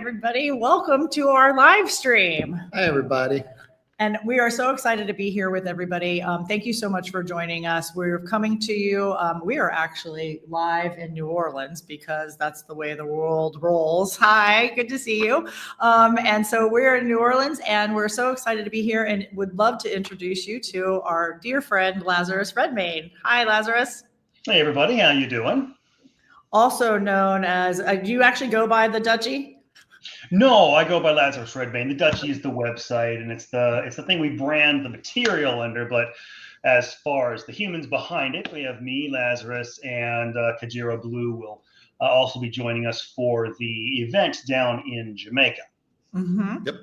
everybody. Welcome to our live stream. Hi, everybody. And we are so excited to be here with everybody. Thank you so much for joining us. We're coming to you. We are actually live in New Orleans because that's the way the world rolls. Hi, good to see you. And so we're in New Orleans and we're so excited to be here and would love to introduce you to our dear friend, Lazarus Redmayne. Hi, Lazarus. Hey, everybody. How you doing? Also known as, do you actually go by the Dutchie? No, I go by Lazarus Redmayne. The Dutchie is the website, and it's the thing we brand the material under. But as far as the humans behind it, we have me, Lazarus, and Kajira Blue will also be joining us for the event down in Jamaica. Mm-hmm. Yep.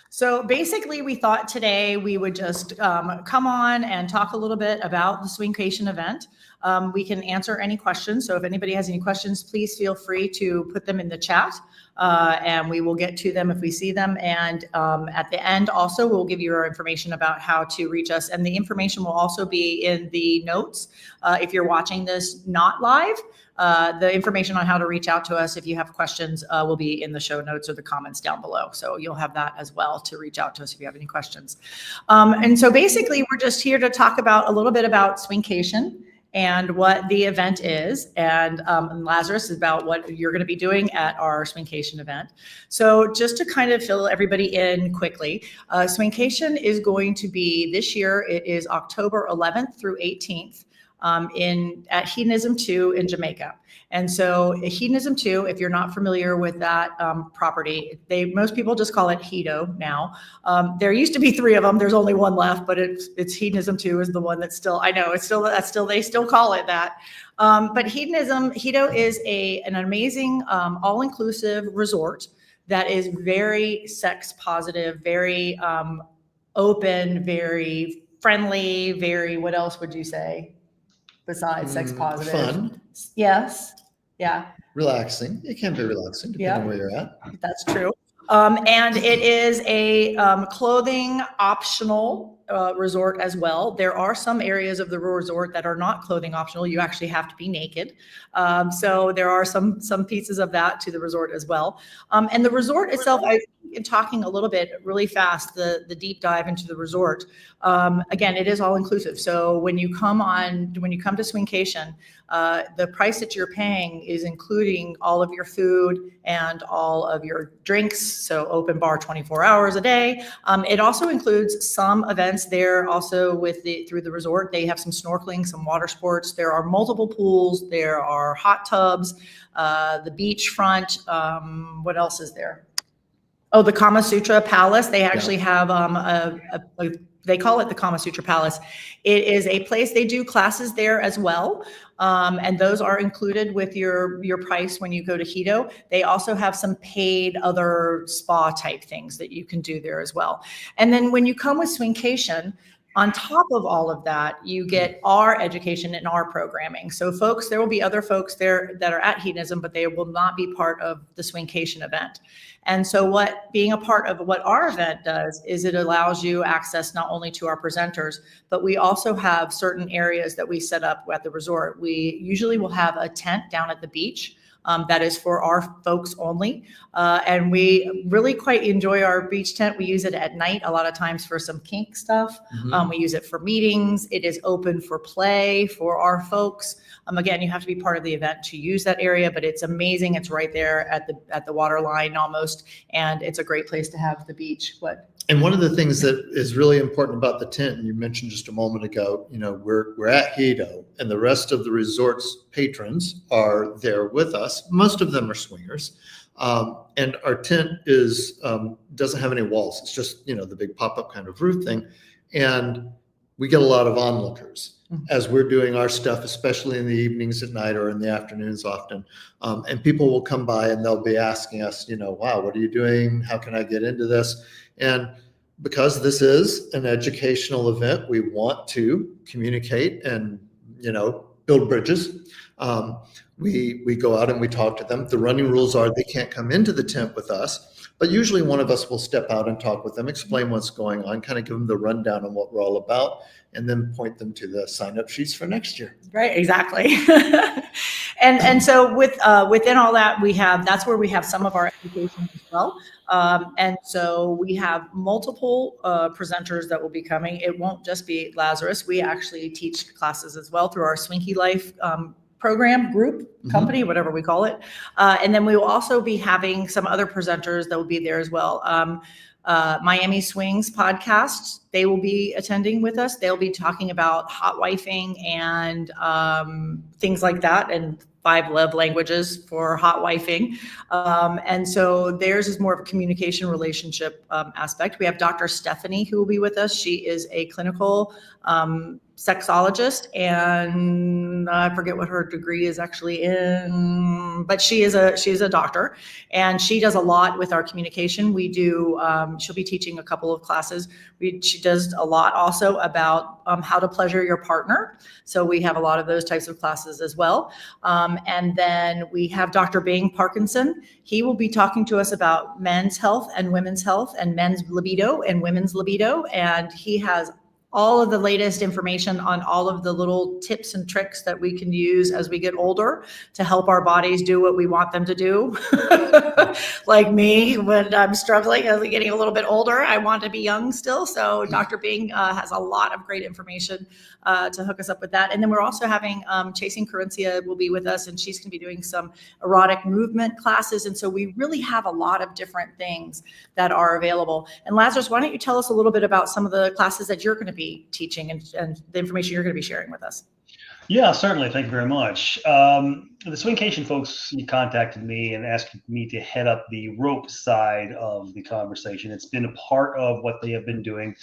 So basically, we thought today we would just come on and talk a little bit about the Swinkation event. We can answer any questions. So if anybody has any questions, please feel free to put them in the chat and we will get to them if we see them. And at the end, also, we'll give you our information about how to reach us. And the information will also be in the notes. If you're watching this not live, the information on how to reach out to us if you have questions will be in the show notes or the comments down below. So you'll have that as well to reach out to us if you have any questions. And so basically, we're just here to talk about a little bit about Swinkation and what the event is. And Lazarus is about what you're going to be doing at our Swinkation event. So just to kind of fill everybody in quickly, Swinkation is going to be this year. It is October 11th through 18th. At Hedonism 2 in Jamaica. And so Hedonism 2, if you're not familiar with that property, most people just call it Hedo now. There used to be 3 of them. There's only one left, but it's Hedonism 2 is the one that's still, I know they still call it that. But Hedo is an amazing all-inclusive resort that is very sex positive, very open, very friendly, very, what else would you say? Besides sex positive. Fun. Yes. Yeah. Relaxing. It can be relaxing depending on where you're at. That's true. And it is a clothing optional resort as well. There are some areas of the resort that are not clothing optional. You actually have to be naked. So there are some pieces of that to the resort as well. And the resort itself, in talking a little bit really fast, the deep dive into the resort. Again, it is all inclusive. So when you come to Swinkation, the price that you're paying is including all of your food and all of your drinks. So open bar 24 hours a day. It also includes some events there also through the resort. They have some snorkeling, some water sports. There are multiple pools. There are hot tubs, the beachfront. What else is there? Oh, the Kama Sutra Palace. They actually have they call it the Kama Sutra Palace. It is a place, they do classes there as well. And those are included with your price when you go to Hedo. They also have some paid other spa type things that you can do there as well. And then when you come with Swinkation, on top of all of that, you get our education and our programming. So there will be other folks there that are at Hedonism, but they will not be part of the Swinkation event. And so being a part of what our event does is it allows you access not only to our presenters, but we also have certain areas that we set up at the resort. We usually will have a tent down at the beach. That is for our folks only. And we really quite enjoy our beach tent. We use it at night a lot of times for some kink stuff. We use it for meetings. It is open for play for our folks. Again, you have to be part of the event to use that area, but it's amazing. It's right there at the water line almost. And it's a great place to have the beach. And one of the things that is really important about the tent, and you mentioned just a moment ago, we're at Hedo, and the rest of the resort's patrons are there with us. Most of them are swingers, and our tent doesn't have any walls. It's just the big pop-up kind of roof thing, and we get a lot of onlookers as we're doing our stuff, especially in the evenings at night or in the afternoons often. And people will come by and they'll be asking us, wow, what are you doing? How can I get into this? And because this is an educational event, we want to communicate and, build bridges. We go out and we talk to them. The running rules are they can't come into the tent with us, but usually one of us will step out and talk with them, explain what's going on, kind of give them the rundown on what we're all about, and then point them to the sign-up sheets for next year. Right, exactly. And so within all that, that's where we have some of our education as well. And so we have multiple presenters that will be coming. It won't just be Lazarus. We actually teach classes as well through our Swinky Life program, group, company, whatever we call it. And then we will also be having some other presenters that will be there as well. Miami Swings podcast, they will be attending with us. They'll be talking about hot wifing and things like that, and 5 love languages for hot wifing. And so theirs is more of a communication relationship aspect. We have Dr. Stephanie who will be with us. She is a clinical sexologist, and I forget what her degree is actually in, but she's a doctor, and she does a lot with our communication. We do, she'll be teaching a couple of classes. She does a lot also about how to pleasure your partner. So we have a lot of those types of classes as well. And then we have Dr. Bing Parkinson. He will be talking to us about men's health and women's health, and men's libido and women's libido. And he has all of the latest information on all of the little tips and tricks that we can use as we get older to help our bodies do what we want them to do. Like me, when I'm struggling as I'm getting a little bit older, I want to be young still. So Dr. Bing has a lot of great information to hook us up with that. And then we're also having Chasing Corinthia will be with us, and she's going to be doing some erotic movement classes. And so we really have a lot of different things that are available. And Lazarus, why don't you tell us a little bit about some of the classes that you're going to be teaching and the information you're going to be sharing with us? Yeah, certainly. Thank you very much. The Swinkation folks contacted me and asked me to head up the rope side of the conversation. It's been a part of what they have been doing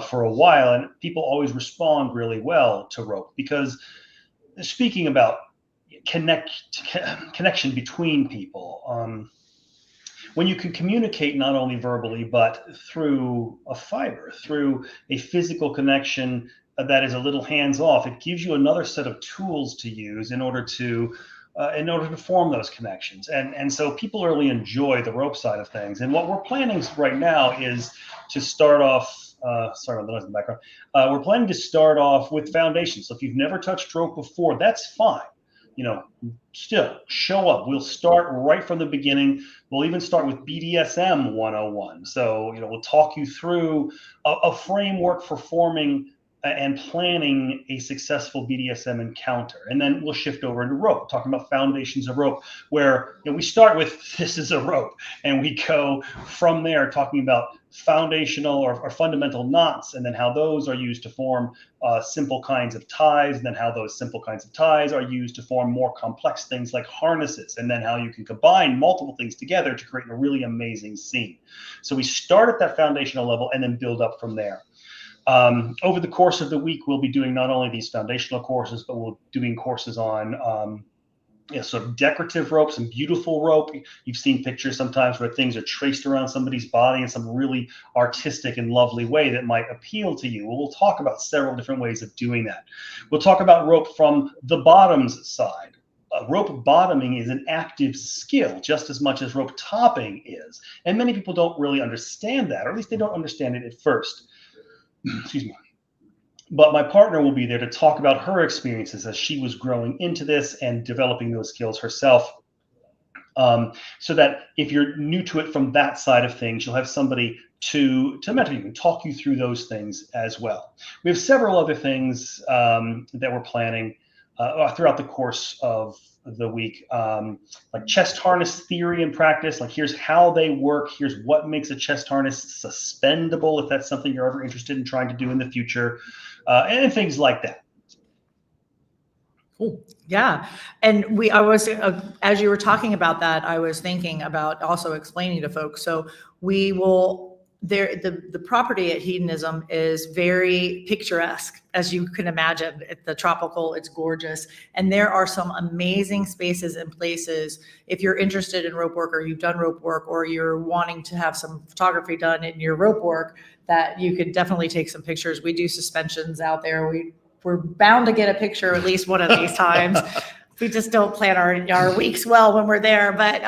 for a while, and people always respond really well to rope, because speaking about connection between people, when you can communicate not only verbally, but through a fiber, through a physical connection that is a little hands-off, it gives you another set of tools to use in order to form those connections. And so people really enjoy the rope side of things. And what we're planning right now is to start off, sorry about the noise in the background. We're planning to start off with foundations. So if you've never touched rope before, that's fine. Still show up. We'll start right from the beginning. We'll even start with BDSM 101. So, we'll talk you through a framework for forming and planning a successful BDSM encounter. And then we'll shift over into rope, talking about foundations of rope, where we start with this is a rope, and we go from there talking about foundational or fundamental knots, and then how those are used to form simple kinds of ties, and then how those simple kinds of ties are used to form more complex things like harnesses, and then how you can combine multiple things together to create a really amazing scene. So we start at that foundational level and then build up from there. Over the course of the week, we'll be doing not only these foundational courses, but we'll be doing courses on sort of decorative rope, some beautiful rope. You've seen pictures sometimes where things are traced around somebody's body in some really artistic and lovely way that might appeal to you. Well, we'll talk about several different ways of doing that. We'll talk about rope from the bottoms side. Rope bottoming is an active skill just as much as rope topping is. And many people don't really understand that, or at least they don't understand it at first. Excuse me. But my partner will be there to talk about her experiences as she was growing into this and developing those skills herself. So that if you're new to it from that side of things, you'll have somebody to mentor you and talk you through those things as well. We have several other things that we're planning throughout the course of the week, like chest harness theory and practice. Like, here's how they work. Here's what makes a chest harness suspendable, if that's something you're ever interested in trying to do in the future, and things like that. Cool. Yeah. And I was, as you were talking about that, I was thinking about also explaining to folks. So we will, the property at Hedonism is very picturesque, as you can imagine. It's the tropical, it's gorgeous. And there are some amazing spaces and places. If you're interested in rope work, or you've done rope work, or you're wanting to have some photography done in your rope work, that you could definitely take some pictures. We do suspensions out there. We're bound to get a picture at least one of these times. We just don't plan our weeks well when we're there, but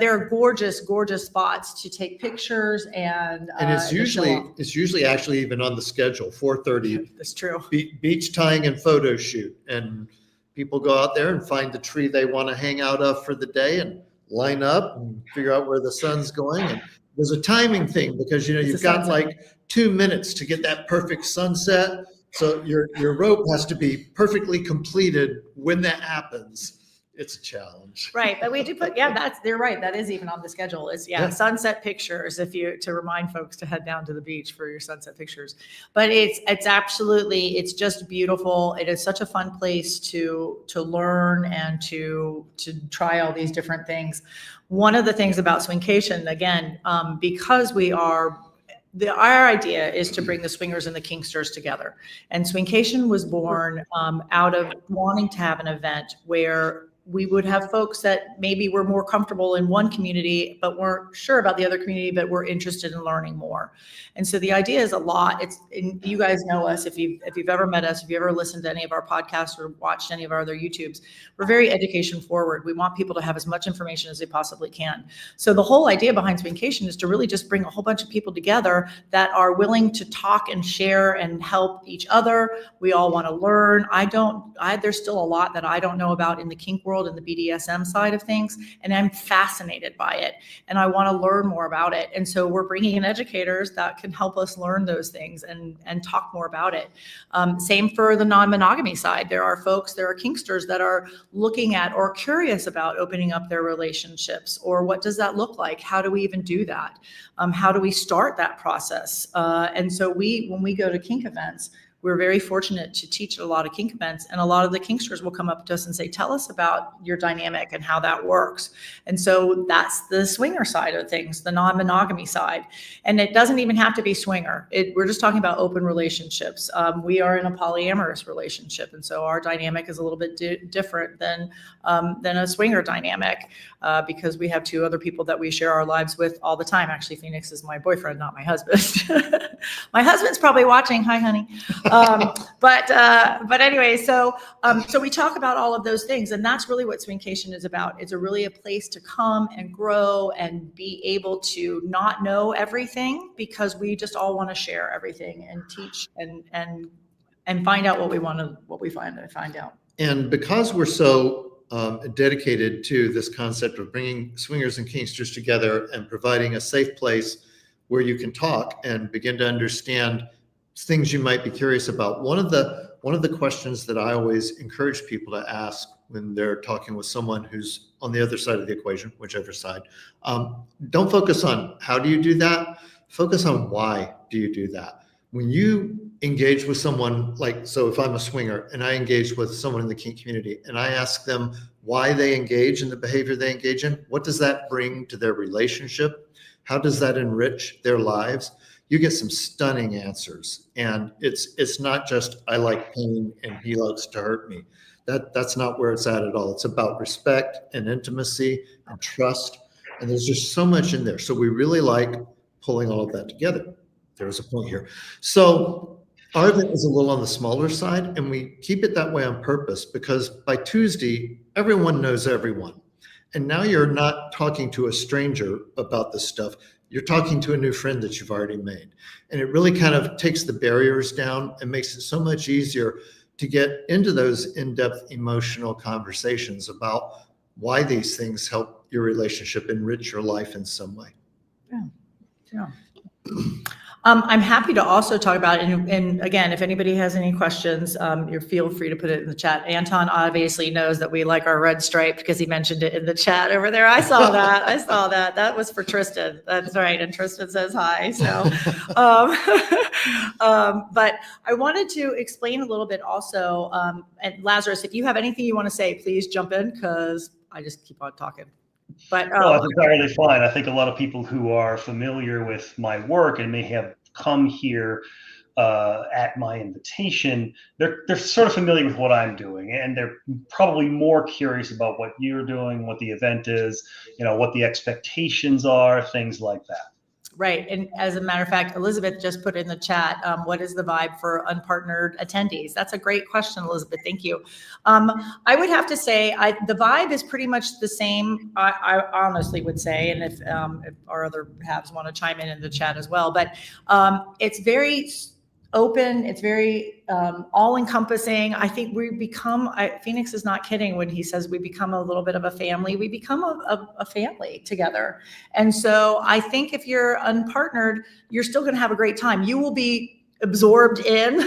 there are gorgeous, gorgeous spots to take pictures and it's usually actually even on the schedule, 4:30. That's true. Beach tying and photo shoot, and people go out there and find the tree they want to hang out of for the day and line up and figure out where the sun's going. And there's a timing thing because, you've got like 2 minutes to get that perfect sunset. So your rope has to be perfectly completed when that happens. It's a challenge. Right. But we do put, they're right. That is even on the schedule. It's sunset pictures to remind folks to head down to the beach for your sunset pictures. But it's absolutely, it's just beautiful. It is such a fun place to learn and to try all these different things. One of the things about Swinkation, again, because our idea is to bring the swingers and the kinksters together. And Swinkation was born out of wanting to have an event where we would have folks that maybe were more comfortable in one community, but weren't sure about the other community, but were interested in learning more. And so the idea is you guys know us, if you've ever met us, if you ever listened to any of our podcasts or watched any of our other YouTubes, we're very education forward. We want people to have as much information as they possibly can. So the whole idea behind Swinkation is to really just bring a whole bunch of people together that are willing to talk and share and help each other. We all want to learn. There's still a lot that I don't know about in the kink world and the BDSM side of things, and I'm fascinated by it, and I want to learn more about it. And so we're bringing in educators that can help us learn those things and talk more about it. Same for the non-monogamy side. There are kinksters that are looking at or curious about opening up their relationships, or what does that look like? How do we even do that? How do we start that process? And so when we go to kink events, we're very fortunate to teach at a lot of kink events, and a lot of the kinksters will come up to us and say, tell us about your dynamic and how that works. And so that's the swinger side of things, the non-monogamy side. And it doesn't even have to be swinger. We're just talking about open relationships. We are in a polyamorous relationship. And so our dynamic is a little bit different than a swinger dynamic because we have two other people that we share our lives with all the time. Actually, Phoenix is my boyfriend, not my husband. My husband's probably watching. Hi, honey. But anyway, so we talk about all of those things, and that's really what Swinkation is about. It's really a place to come and grow and be able to not know everything, because we just all want to share everything and teach and find out what we find out. And because we're so dedicated to this concept of bringing swingers and kinksters together and providing a safe place where you can talk and begin to understand things you might be curious about. One of the questions that I always encourage people to ask when they're talking with someone who's on the other side of the equation, whichever side, don't focus on how do you do that, focus on why do you do that. When you engage with someone, so if I'm a swinger and I engage with someone in the kink community and I ask them why they engage in the behavior they engage in, what does that bring to their relationship? How does that enrich their lives? You get some stunning answers. And it's not just, I like pain and he likes to hurt me. That's not where it's at all. It's about respect and intimacy and trust. And there's just so much in there. So we really like pulling all of that together. There's a point here. So our event is a little on the smaller side, and we keep it that way on purpose because by Tuesday, everyone knows everyone. And now you're not talking to a stranger about this stuff. You're talking to a new friend that you've already made. And it really kind of takes the barriers down and makes it so much easier to get into those in-depth emotional conversations about why these things help your relationship enrich your life in some way. Yeah. I'm happy to also talk about it. And again, if anybody has any questions, you feel free to put it in the chat. Anton obviously knows that we like our red stripe because he mentioned it in the chat over there. I saw that. That was for Tristan. That's right. And Tristan says hi. So, but I wanted to explain a little bit also. And Lazarus, if you have anything you want to say, please jump in because I just keep on talking. But no, that's entirely fine. I think a lot of people who are familiar with my work and may have come here at my invitation, they're sort of familiar with what I'm doing, and they're probably more curious about what you're doing, what the event is, what the expectations are, things like that. Right. And as a matter of fact, Elizabeth just put in the chat, what is the vibe for unpartnered attendees? That's a great question, Elizabeth. Thank you. I would have to say the vibe is pretty much the same. I honestly would say, and if our other halves want to chime in the chat as well, but it's very open. It's very all-encompassing. I think Phoenix is not kidding when he says we become a little bit of a family. We become a family together. And so I think if you're unpartnered, you're still going to have a great time. You will be absorbed in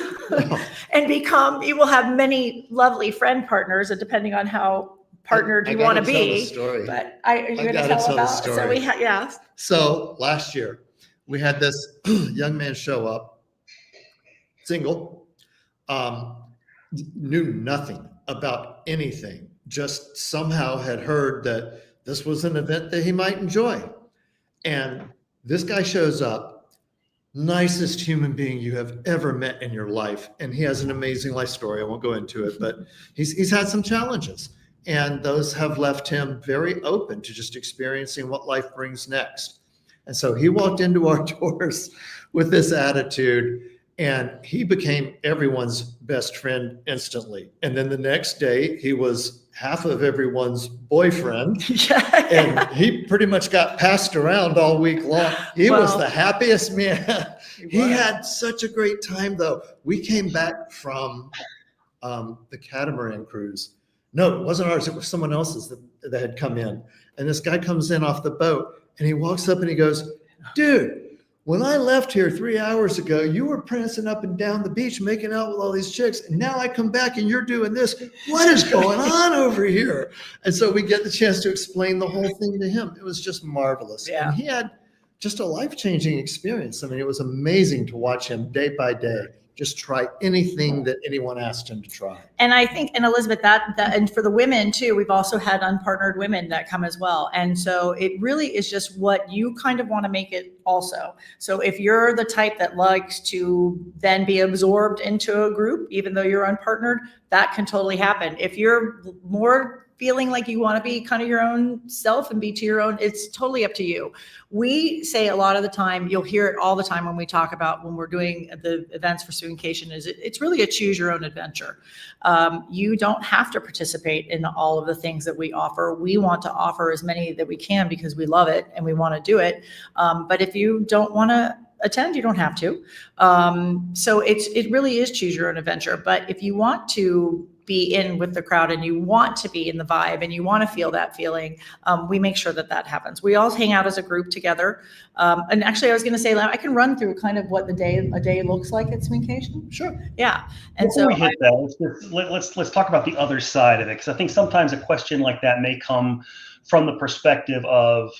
and you will have many lovely friend partners, and depending on how partnered you want to be. But are you going to tell about? So yeah. So last year we had this young man show up, single, knew nothing about anything, just somehow had heard that this was an event that he might enjoy. And this guy shows up, nicest human being you have ever met in your life. And he has an amazing life story. I won't go into it, but he's had some challenges. And those have left him very open to just experiencing what life brings next. And so he walked into our doors with this attitude, and he became everyone's best friend instantly. And then the next day, he was half of everyone's boyfriend. And he pretty much got passed around all week long. He was the happiest man. He had such a great time, though. We came back from the catamaran cruise. No, it wasn't ours. It was someone else's that had come in. And this guy comes in off the boat, and he walks up and he goes, dude, when I left here 3 hours ago, you were prancing up and down the beach, making out with all these chicks. And now I come back and you're doing this. What is going on over here? And so we get the chance to explain the whole thing to him. It was just marvelous. Yeah. And he had just a life-changing experience. I mean, it was amazing to watch him day by day just try anything that anyone asked him to try. And I think, and Elizabeth, that and for the women too, we've also had unpartnered women that come as well. And so it really is just what you kind of want to make it also. So if you're the type that likes to then be absorbed into a group, even though you're unpartnered, that can totally happen. If you're more feeling like you want to be kind of your own self and be to your own, it's totally up to you. We say a lot of the time, you'll hear it all the time when we talk about when we're doing the events for Swinkation, is it's really a choose your own adventure. You don't have to participate in all of the things that we offer. We want to offer as many that we can because we love it and we want to do it. But if you don't want to attend, you don't have to. So it really is choose your own adventure. But if you want to be in with the crowd and you want to be in the vibe and you want to feel that feeling, we make sure that happens. We all hang out as a group together. And actually I was going to say, I can run through kind of what a day looks like at Swinkation. Sure. Yeah. And before we hit that, let's talk about the other side of it. Cause I think sometimes a question like that may come from the perspective of,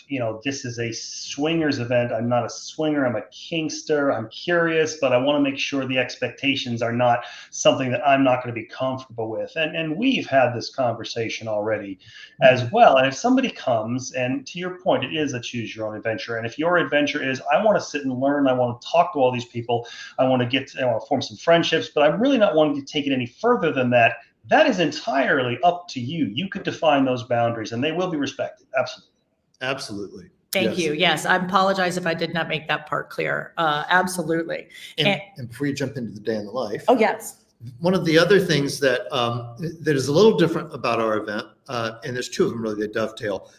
this is a swingers event. I'm not a swinger. I'm a kinkster. I'm curious, but I want to make sure the expectations are not something that I'm not going to be comfortable with. And we've had this conversation already as well. And if somebody comes, and to your point, it is a choose your own adventure. And if your adventure is, I want to sit and learn, I want to talk to all these people, I want to form some friendships, but I'm really not wanting to take it any further than that. That is entirely up to you. You could define those boundaries and they will be respected. Absolutely. Absolutely. Thank you. Yes. I apologize if I did not make that part clear. Absolutely. And before you jump into the day in the life. Oh, yes. One of the other things that is a little different about our event, and there's two of them really that dovetail.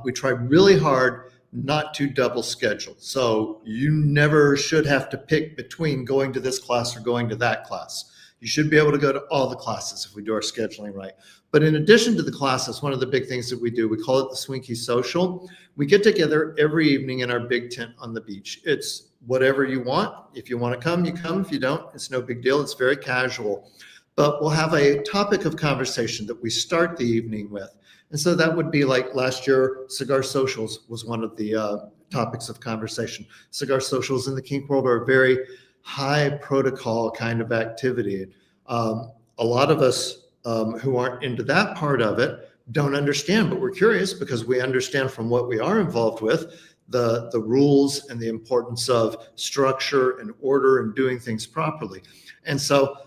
We try really hard not to double schedule. So you never should have to pick between going to this class or going to that class. You should be able to go to all the classes if we do our scheduling right. But in addition to the classes, one of the big things that we do, we call it the Swinky Social. We get together every evening in our big tent on the beach. It's whatever you want. If you want to come, you come. If you don't, it's no big deal. It's very casual. But we'll have a topic of conversation that we start the evening with. And so that would be like last year, Cigar Socials was one of the topics of conversation. Cigar Socials in the kink world are very high protocol kind of activity. A lot of us who aren't into that part of it don't understand, but we're curious because we understand from what we are involved with, the rules and the importance of structure and order and doing things properly. And so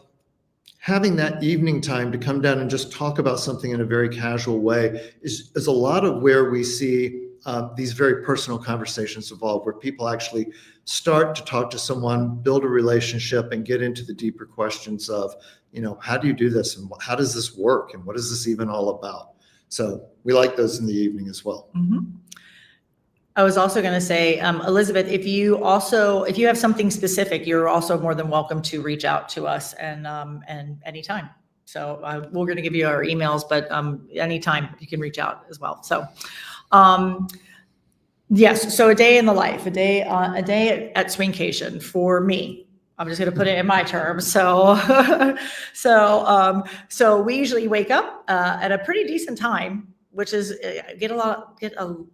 having that evening time to come down and just talk about something in a very casual way is a lot of where we see these very personal conversations evolve, where people actually start to talk to someone, build a relationship, and get into the deeper questions of, how do you do this, and how does this work, and what is this even all about? So we like those in the evening as well. Mm-hmm. I was also going to say, Elizabeth, if you have something specific, you're also more than welcome to reach out to us and anytime. So we're going to give you our emails, but anytime you can reach out as well. So, yes. So a day in the life, a day at Swinkation for me. I'm just going to put it in my terms. So, so we usually wake up at a pretty decent time, which is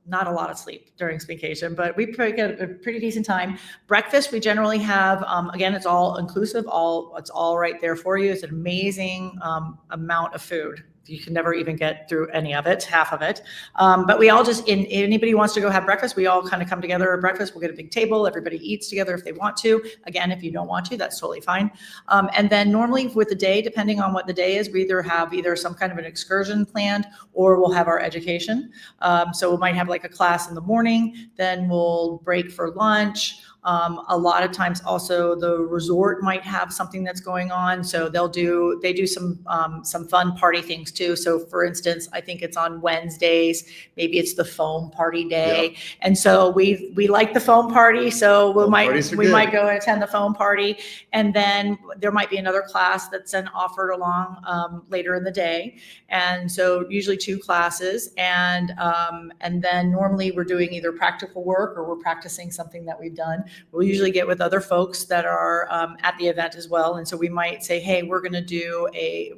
not a lot of sleep during Swinkation, but we get a pretty decent time. Breakfast, we generally have, again, it's all inclusive, it's all right there for you. It's an amazing amount of food. You can never even get through any of it, half of it. But we all just, anybody who wants to go have breakfast, we all kind of come together at breakfast. We'll get a big table. Everybody eats together if they want to. Again, if you don't want to, that's totally fine. And then normally with the day, depending on what the day is, we have some kind of an excursion planned, or we'll have our education. So we might have like a class in the morning, then we'll break for lunch. A lot of times also the resort might have something that's going on. So they do some fun party things too. So for instance, I think it's on Wednesdays, maybe it's the foam party day. Yeah. And so we like the foam party. So we might go and attend the foam party. And then there might be another class that's then offered along later in the day. And so usually 2 classes. And then normally we're doing either practical work or we're practicing something that we've done. We'll usually get with other folks that are at the event as well. And so we might say, hey, we're going to do a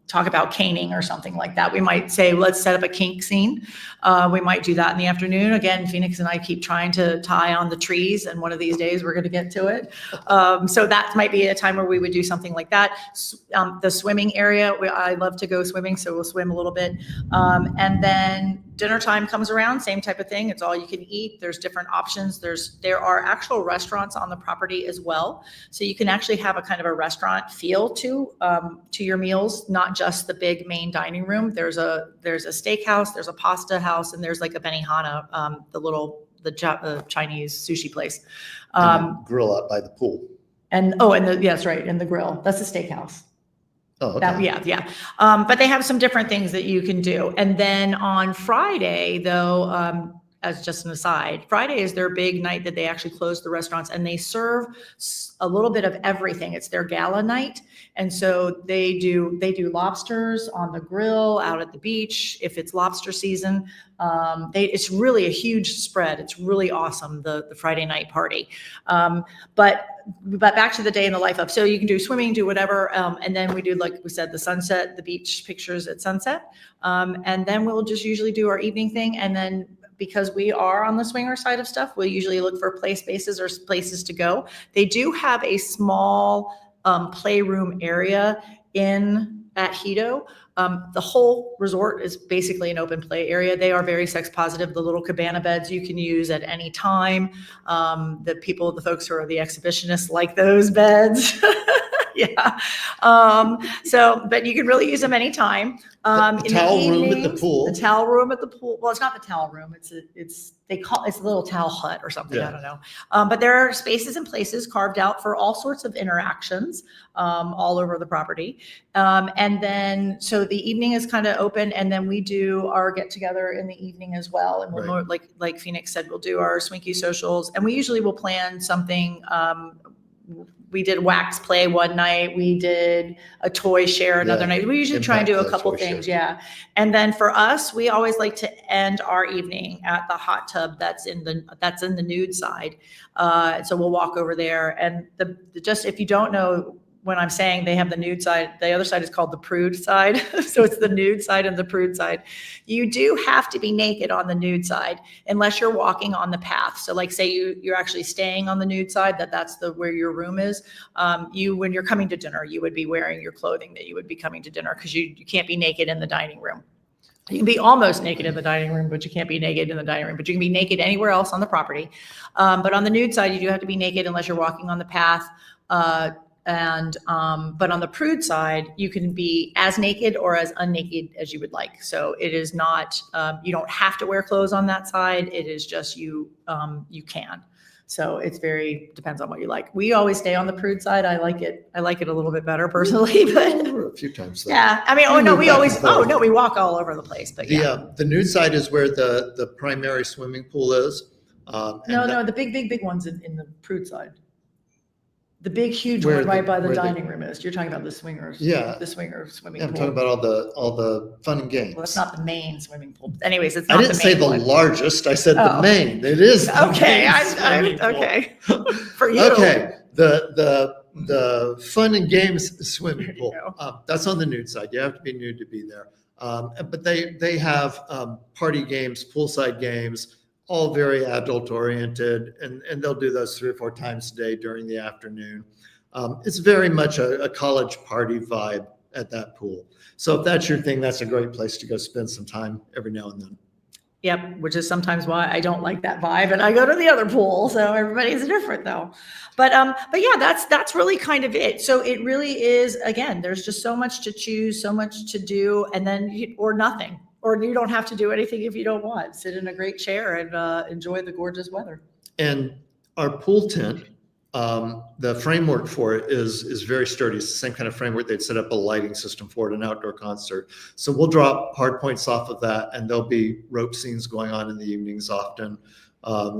talk about caning or something like that. We might say, let's set up a kink scene. We might do that in the afternoon. Again, Phoenix and I keep trying to tie on the trees, and one of these days we're going to get to it. So that might be a time where we would do something like that. The swimming area, I love to go swimming, so we'll swim a little bit. And then dinner time comes around, same type of thing. It's all you can eat. There's different options. There are actual restaurants on the property as well. So you can actually have a kind of a restaurant feel to your meals, not just the big main dining room. There's a steakhouse, there's a pasta house, and there's like a Benihana, the Chinese sushi place. Grill out by the pool. Yes, right, and the grill. That's a steakhouse. Oh, okay. Yeah. But they have some different things that you can do. And then on Friday, though, as just an aside, Friday is their big night that they actually close the restaurants and they serve a little bit of everything. It's their gala night. And so they do lobsters on the grill out at the beach. If it's lobster season, it's really a huge spread. It's really awesome, the Friday night party. But back to the day in the life of, so you can do swimming, do whatever. And then we do, like we said, the sunset, the beach pictures at sunset. And then we'll just usually do our evening thing. And then because we are on the swinger side of stuff, we'll usually look for play spaces or places to go. They do have a small playroom area at Hedo. The whole resort is basically an open play area. They are very sex positive. The little cabana beds you can use at any time. The folks who are the exhibitionists like those beds. Yeah. But you can really use them anytime. The towel room at the pool. The towel room at the pool. Well, it's not the towel room. It's a little towel hut or something. Yeah. I don't know. But there are spaces and places carved out for all sorts of interactions all over the property. And then, so the evening is kind of open, and then we do our get together in the evening as well. And we'll, like Phoenix said, we'll do our Swinky socials, and we usually will plan something. We did wax play one night. We did a toy share another night. We usually try and do a couple things. Share. Yeah. And then for us, we always like to end our evening at the hot tub that's in the nude side. So we'll walk over there, and just if you don't know, when I'm saying they have the nude side, the other side is called the prude side. So it's the nude side and the prude side. You do have to be naked on the nude side unless you're walking on the path. So like say you're actually staying on the nude side, that's where your room is. When you're coming to dinner, you would be wearing your clothing that you would be coming to dinner, because you can't be naked in the dining room. You can be almost naked in the dining room, but you can't be naked in the dining room. But you can be naked anywhere else on the property. But on the nude side, you do have to be naked unless you're walking on the path. But on the prude side, you can be as naked or as unnaked as you would like. So it is not, you don't have to wear clothes on that side. It is just you can. So it's depends on what you like. We always stay on the prude side. I like it a little bit better personally, but A few times. Though. yeah. I mean, we walk all over the place, but yeah. The nude side is where the primary swimming pool is. No, the big one's in the prude side. The big, huge one right by the dining room is. You're talking about the swingers. Yeah. The swinger swimming Yeah, pool. I'm talking about all the fun and games. Well, it's not the main swimming pool. Anyways, it's not I didn't say the largest. I said the main. It is. Okay. Okay. For you. Okay. The fun and games swimming pool. That's on the nude side. You have to be nude to be there. But they have party games, poolside games, all very adult oriented, and they'll do those 3 or 4 times a day during the afternoon. It's very much a college party vibe at that pool. So if that's your thing, that's a great place to go spend some time every now and then. Yep, which is sometimes why I don't like that vibe, and I go to the other pool. So everybody's different though. But yeah, that's really kind of it. So it really is, again, there's just so much to choose, so much to do, and then or nothing. Or you don't have to do anything if you don't want. Sit in a great chair and enjoy the gorgeous weather. And our pool tent, the framework for it is very sturdy. It's the same kind of framework they'd set up a lighting system for at an outdoor concert. So we'll drop hard points off of that, and there'll be rope scenes going on in the evenings often.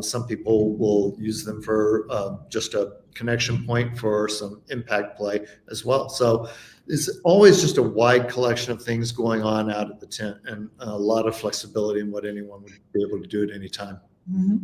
Some people will use them for just a connection point for some impact play as well. So it's always just a wide collection of things going on out at the tent, and a lot of flexibility in what anyone would be able to do at any time. Mm-hmm.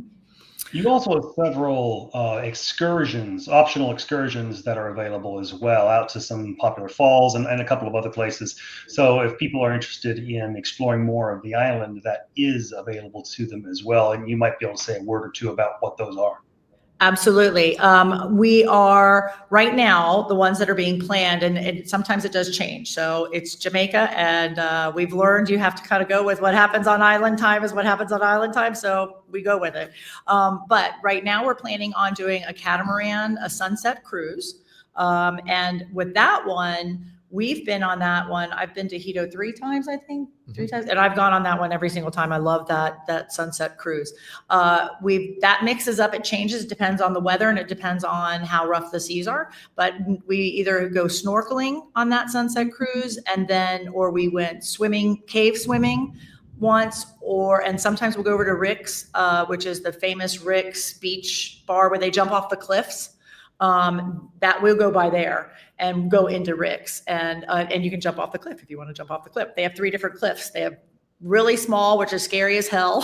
You also have several excursions, optional excursions that are available as well, out to some popular falls and a couple of other places. So if people are interested in exploring more of the island, that is available to them as well. And you might be able to say a word or two about what those are. Absolutely. We are right now the ones that are being planned, and sometimes it does change. So it's Jamaica, and we've learned you have to kind of go with what happens on island time is what happens on island time. So we go with it. But right now we're planning on doing a catamaran, a sunset cruise. And with that one, we've been on that one. I've been to Hedo 3 times, I think, 3 times, and I've gone on that one every single time. I love that sunset cruise. That mixes up. It changes. It depends on the weather, and it depends on how rough the seas are. But we either go snorkeling on that sunset cruise, or we went cave swimming once, and sometimes we'll go over to Rick's, which is the famous Rick's beach bar where they jump off the cliffs. That we'll go by there and go into Rick's, and you can jump off the cliff if you want to jump off the cliff. They have 3 different cliffs. They have really small, which is scary as hell.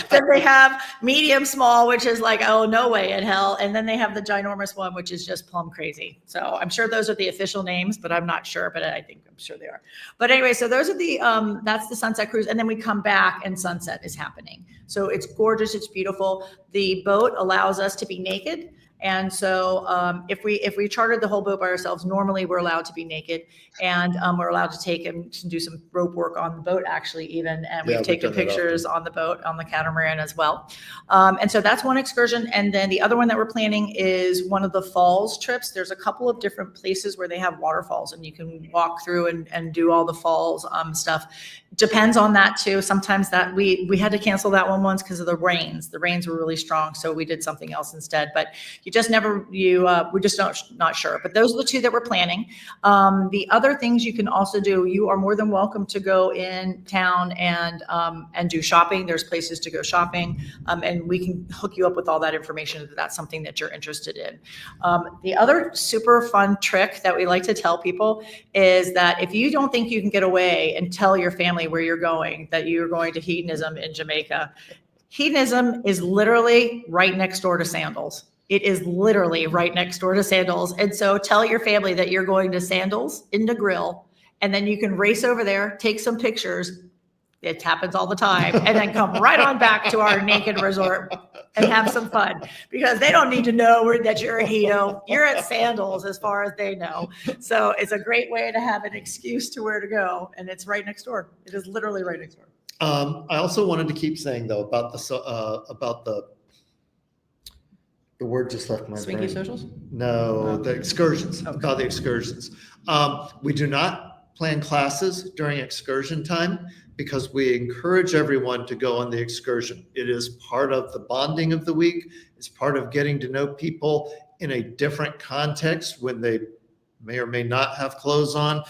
Then they have medium small, which is like, oh, no way in hell. And then they have the ginormous one, which is just plumb crazy. So I'm sure those are the official names, but I'm not sure, but I'm sure they are. But anyway, so those are that's the sunset cruise. And then we come back and sunset is happening. So it's gorgeous. It's beautiful. The boat allows us to be naked. And so if we chartered the whole boat by ourselves, normally we're allowed to be naked, and we're allowed to take and do some rope work on the boat actually even. And we've taken pictures on the boat, on the catamaran as well. And so that's one excursion. And then the other one that we're planning is one of the falls trips. There's a couple of different places where they have waterfalls, and you can walk through and do all the falls stuff. Depends on that too. Sometimes that we had to cancel that one once because of the rains. The rains were really strong, so we did something else instead. But we're just not sure. But those are the 2 that we're planning. The other things you can also do, you are more than welcome to go in town and do shopping. There's places to go shopping, and we can hook you up with all that information if that's something that you're interested in. The other super fun trick that we like to tell people is that if you don't think you can get away and tell your family where you're going, that you're going to Hedonism in Jamaica. Hedonism is literally right next door to Sandals. It is literally right next door to Sandals. And so tell your family that you're going to Sandals in the grill, and then you can race over there, take some pictures. It happens all the time. And then come right on back to our naked resort and have some fun, because they don't need to know that you're a Hedo. You're at Sandals as far as they know. So it's a great way to have an excuse to where to go. And it's right next door. It is literally right next door. I also wanted to keep saying though about the word just left my brain. Swinky socials? No, the excursions. About the excursions. We do not plan classes during excursion time because we encourage everyone to go on the excursion. It is part of the bonding of the week. It's part of getting to know people in a different context when they may or may not have clothes on.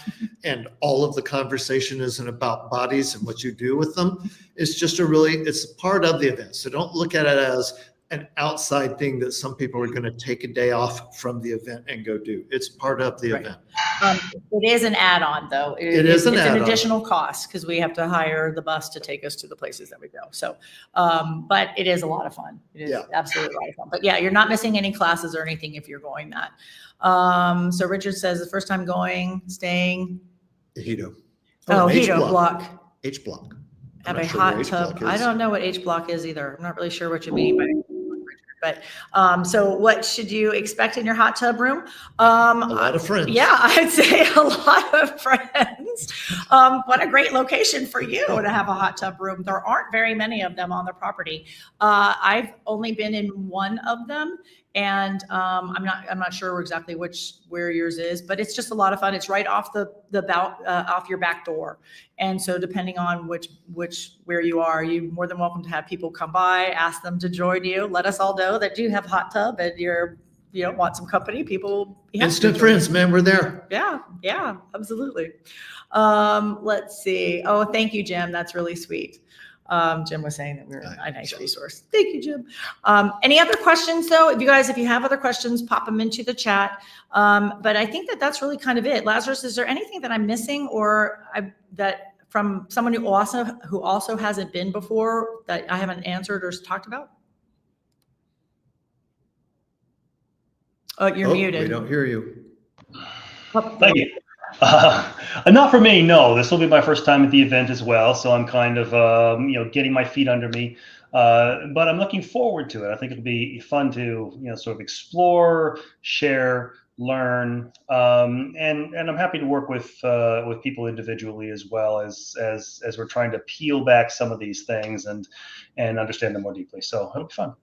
And all of the conversation isn't about bodies and what you do with them. It's just it's part of the event. So don't look at it as an outside thing that some people are going to take a day off from the event and go do. It's part of the event. It is an add-on though. It's an additional cost because we have to hire the bus to take us to the places that we go. So, but it is a lot of fun. It is absolutely a lot of fun. But yeah, you're not missing any classes or anything if you're going that. So Richard says the first time going, staying. Hedo. Hedo block. H block. Have a hot tub. I don't know what H block is either. I'm not really sure what you mean by but so what should you expect in your hot tub room? A lot of friends. Yeah, I'd say a lot of friends. What a great location for you to have a hot tub room. There aren't very many of them on the property. I've only been in one of them, and I'm not sure exactly where yours is, but it's just a lot of fun. It's right off off your back door, and so depending on where you are, you're more than welcome to have people come by, ask them to join you. Let us all know that you have hot tub and you want some company. People instant friends, man. We're there. Yeah, absolutely. Let's see. Oh, thank you, Jim. That's really sweet. Jim was saying that we're a nice resource. Thank you, Jim. Any other questions though? If you have other questions, pop them into the chat. But I think that's really kind of it. Lazarus, is there anything that I'm missing or that from someone who also hasn't been before that I haven't answered or talked about? Oh, you're muted. We don't hear you. Thank you. Not for me, no. This will be my first time at the event as well, so I'm kind of getting my feet under me. But I'm looking forward to it. I think it'll be fun to sort of explore, share, learn, and I'm happy to work with people individually as well as we're trying to peel back some of these things and understand them more deeply. So it'll be fun.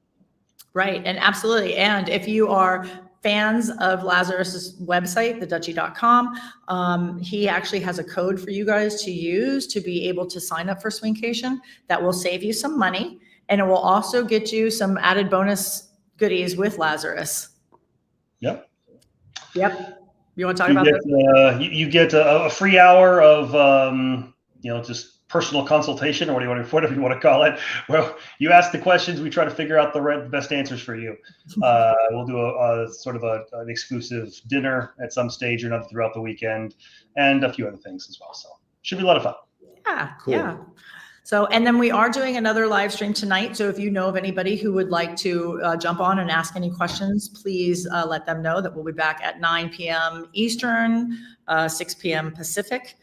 Right, and absolutely. And if you are fans of Lazarus's website, theduchy.com, he actually has a code for you guys to use to be able to sign up for Swinkation that will save you some money, and it will also get you some added bonus goodies with Lazarus. Yep. You want to talk about that? You get a free hour of just personal consultation, or whatever you want to call it. Well, you ask the questions, we try to figure out the best answers for you. We'll do a sort of an exclusive dinner at some stage or another throughout the weekend, and a few other things as well. So should be a lot of fun. Yeah, cool. Yeah. So, and then we are doing another live stream tonight. So if you know of anybody who would like to jump on and ask any questions, please let them know that we'll be back at 9 p.m. Eastern, 6 p.m. Pacific.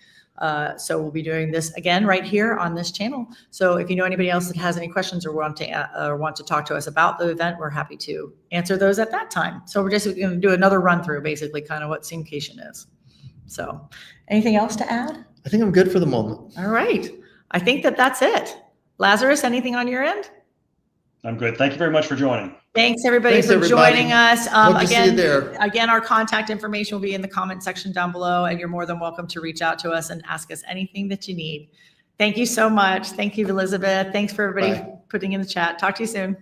So we'll be doing this again right here on this channel. So if you know anybody else that has any questions or want to talk to us about the event, we're happy to answer those at that time. So we're just going to do another run through, basically kind of what Swinkation is. So anything else to add? I think I'm good for the moment. All right. I think that's it. Lazarus, anything on your end? I'm good. Thank you very much for joining. Thanks everybody for joining us. Hope to see you there. Again, our contact information will be in the comment section down below, and you're more than welcome to reach out to us and ask us anything that you need. Thank you so much. Thank you, Elizabeth. Thanks for everybody putting in the chat. Talk to you soon.